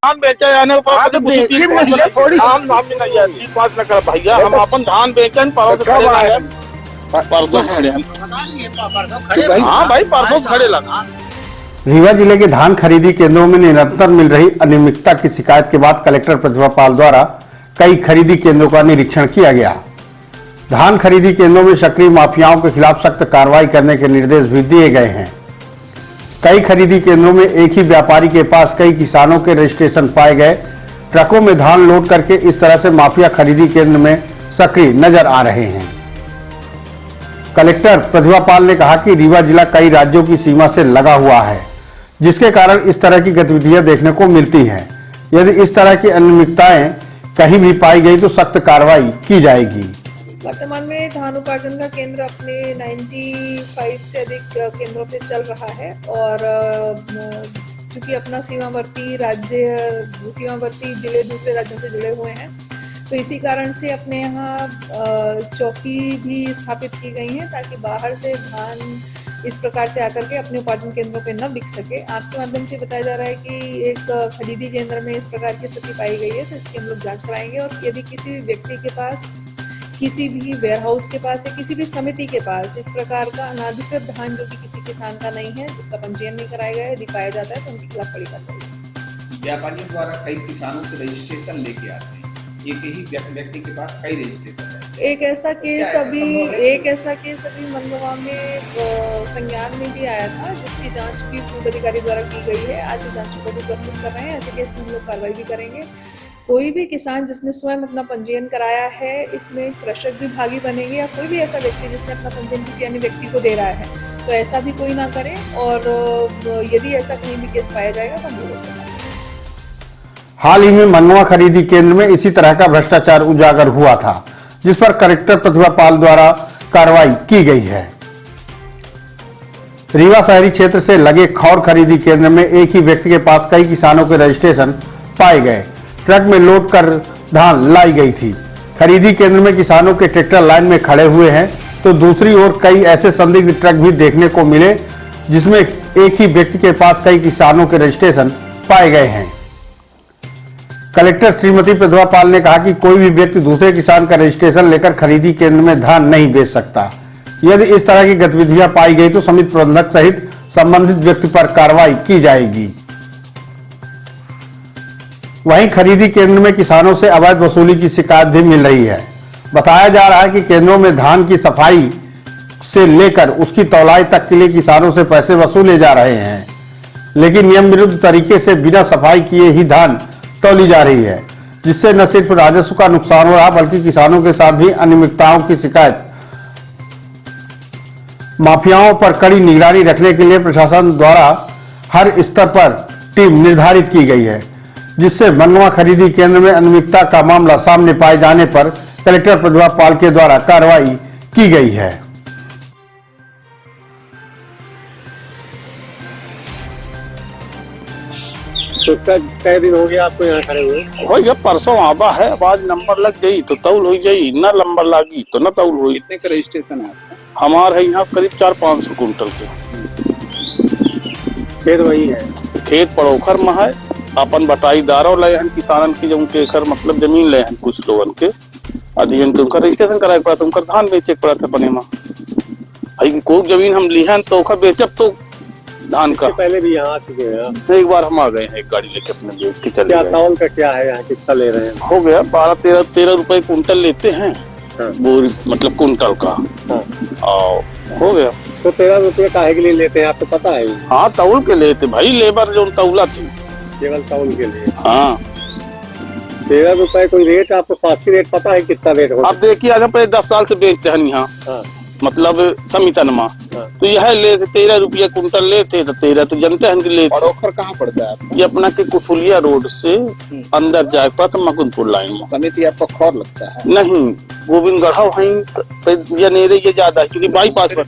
धान बेचे जाने थोड़ी हम नहीं पास न कर भैया, हम अपन धान बेचन परसों खड़े हाँ भाई परसों खड़े लगा। रीवा जिले के धान खरीदी केंद्रों में निरंतर मिल रही अनियमितता की शिकायत के बाद कलेक्टर प्रतिभा पाल द्वारा कई खरीदी केंद्रों का निरीक्षण किया गया। धान खरीदी केंद्रों में सक्रिय माफियाओं के खिलाफ सख्त कार्रवाई करने के निर्देश भी दिए गए हैं। कई खरीदी केंद्रों में एक ही व्यापारी के पास कई किसानों के रजिस्ट्रेशन पाए गए। ट्रकों में धान लोड करके इस तरह से माफिया खरीदी केंद्र में सक्रिय नजर आ रहे हैं। कलेक्टर प्रतिभा पाल ने कहा कि रीवा जिला कई राज्यों की सीमा से लगा हुआ है, जिसके कारण इस तरह की गतिविधियां देखने को मिलती हैं। यदि इस तरह की अनियमितताएं कहीं भी पाई गई तो सख्त कार्रवाई की जाएगी। वर्तमान में धान उपार्जन का केंद्र अपने 95 से अधिक केंद्रों पे चल रहा है और क्योंकि अपना सीमावर्ती जिले दूसरे राज्यों से जुड़े हुए हैं, तो इसी कारण से अपने यहाँ चौकी भी स्थापित की गई हैं ताकि बाहर से धान इस प्रकार से आकर के अपने उपार्जन केंद्रों पे न बिक सके। आपके माध्यम से बताया जा रहा है कि एक खरीदी केंद्र में इस प्रकार की स्थिति पाई गई है, तो इसकी हम लोग जांच कराएंगे और यदि किसी भी व्यक्ति के पास, किसी भी वेयरहाउस के पास या किसी भी समिति के पास इस प्रकार का अनाधिकृत धान जो कि किसी किसान का नहीं है, जिसका पंजीयन नहीं कराया गया है, यदि पाया जाता है तो उनके खिलाफ कड़ी कार्रवाई। व्यापारियों द्वारा कई किसानों के रजिस्ट्रेशन लेके आते हैं, एक ही व्यक्ति के पास कई रजिस्ट्रेशन है। एक ऐसा केस अभी मनगवा में संज्ञान में भी आया था, जिसकी जांच भी पूर्व अधिकारी द्वारा की गई है। आज जांच रिपोर्ट भी प्रस्तुत कर रहे हैं। ऐसे केस में हम लोग कार्रवाई भी करेंगे। कोई भी किसान जिसने स्वयं अपना पंजीयन कराया है, इसमें कृषक भी भागी बनेंगे, या कोई भी ऐसा व्यक्ति जिसने अपना पंजीयन किसी अन्य व्यक्ति को दे रहा है, तो ऐसा भी कोई ना करे। और यदि ऐसा कहीं भी केस पाया जाएगा तो हम लोग उसको हाल ही में मनवा खरीदी केंद्र में इसी तरह का भ्रष्टाचार उजागर हुआ था, जिस पर कलेक्टर प्रतिभा पाल द्वारा कार्रवाई की गई है। रीवा शहरी क्षेत्र से लगे खौर खरीदी केंद्र में एक ही व्यक्ति के पास कई किसानों के रजिस्ट्रेशन पाए गए। ट्रक में लोड कर धान लाई गई थी। खरीदी केंद्र में किसानों के ट्रैक्टर लाइन में खड़े हुए हैं, तो दूसरी ओर कई ऐसे संदिग्ध ट्रक भी देखने को मिले, जिसमें एक ही व्यक्ति के पास कई किसानों के रजिस्ट्रेशन पाए गए हैं। कलेक्टर श्रीमती प्रतिभा पाल ने कहा कि कोई भी व्यक्ति दूसरे किसान का रजिस्ट्रेशन लेकर खरीदी केंद्र में धान नहीं बेच सकता। यदि इस तरह की गतिविधियां पाई गई तो समिति प्रबंधक सहित संबंधित व्यक्ति पर कार्रवाई की जाएगी। वहीं खरीदी केंद्र में किसानों से अवैध वसूली की शिकायत भी मिल रही है। बताया जा रहा है कि केंद्रों में धान की सफाई से लेकर उसकी तौलाई तक के लिए किसानों से पैसे वसूले जा रहे हैं, लेकिन नियम विरुद्ध तरीके से बिना सफाई किए ही धान तौली जा रही है, जिससे न सिर्फ राजस्व का नुकसान हो रहा बल्कि किसानों के साथ भी अनियमितताओं की शिकायत। माफियाओं पर कड़ी निगरानी रखने के लिए प्रशासन द्वारा हर स्तर पर टीम निर्धारित की गई है, जिससे मनवा खरीदी केंद्र में अनियमितता का मामला सामने पाए जाने पर कलेक्टर प्रतिभा पाल के द्वारा कार्रवाई की गई है। तो कई दिन हो गया आपको यहाँ खड़े हुए? हो गया परसों आबा है, अब आज नंबर लग गई तो तौल हो जाई, न नंबर लगी तो न तौल हो। कितने का रजिस्ट्रेशन है? हमारे यहाँ करीब 400-500 कुंटल के खेत वही है। खेत पड़ोखर में है, अपन बटाईदारों ले हैं किसानन की, जो उनके घर मतलब जमीन ले हैं कुछ लोगन के अधीन के, उनका रजिस्ट्रेशन कराए पड़ा था, उनका धान बेचे पड़ा था अपने में। भाई कोई जमीन हम ली है तो बेचब तो धान का। पहले भी यहाँ आ चुके हैं? एक बार हम आ गए हैं, एक गाड़ी लेके अपने बेच के चले गए। तौल का क्या है यहाँ, कितना ले रहे हैं? हो गया 12-13 रुपए कुंटल लेते हैं। हाँ। बोरी मतलब कुंटल का। हाँ। और हो गया। तो 13 रुपये काहे के लिए लेते हैं आपको पता है? हाँ तौल के लेते भाई, लेबर जो तौला थी केवल तौल के लिए। हाँ 13 रुपए कोई रेट आपको शासकीय रेट पता है कितना रेट होगा? अब देखिए आज हम 10 साल से बेच रहे हैं यहाँ। हाँ। मतलब समितन में। हाँ। तो यह लेते 13 रुपया कुंटल लेते, तो 13 तो जनते हैं कि लेते। पड़ोखर कहाँ पड़ता है? ये अपना के कुठुलिया रोड से अंदर जाए पड़ा मकुंदपुर लाइन में। समिति आपको खौर लगता है? नहीं, गोविंदगढ़ वहीं ये ज्यादा है क्योंकि बाईपास पर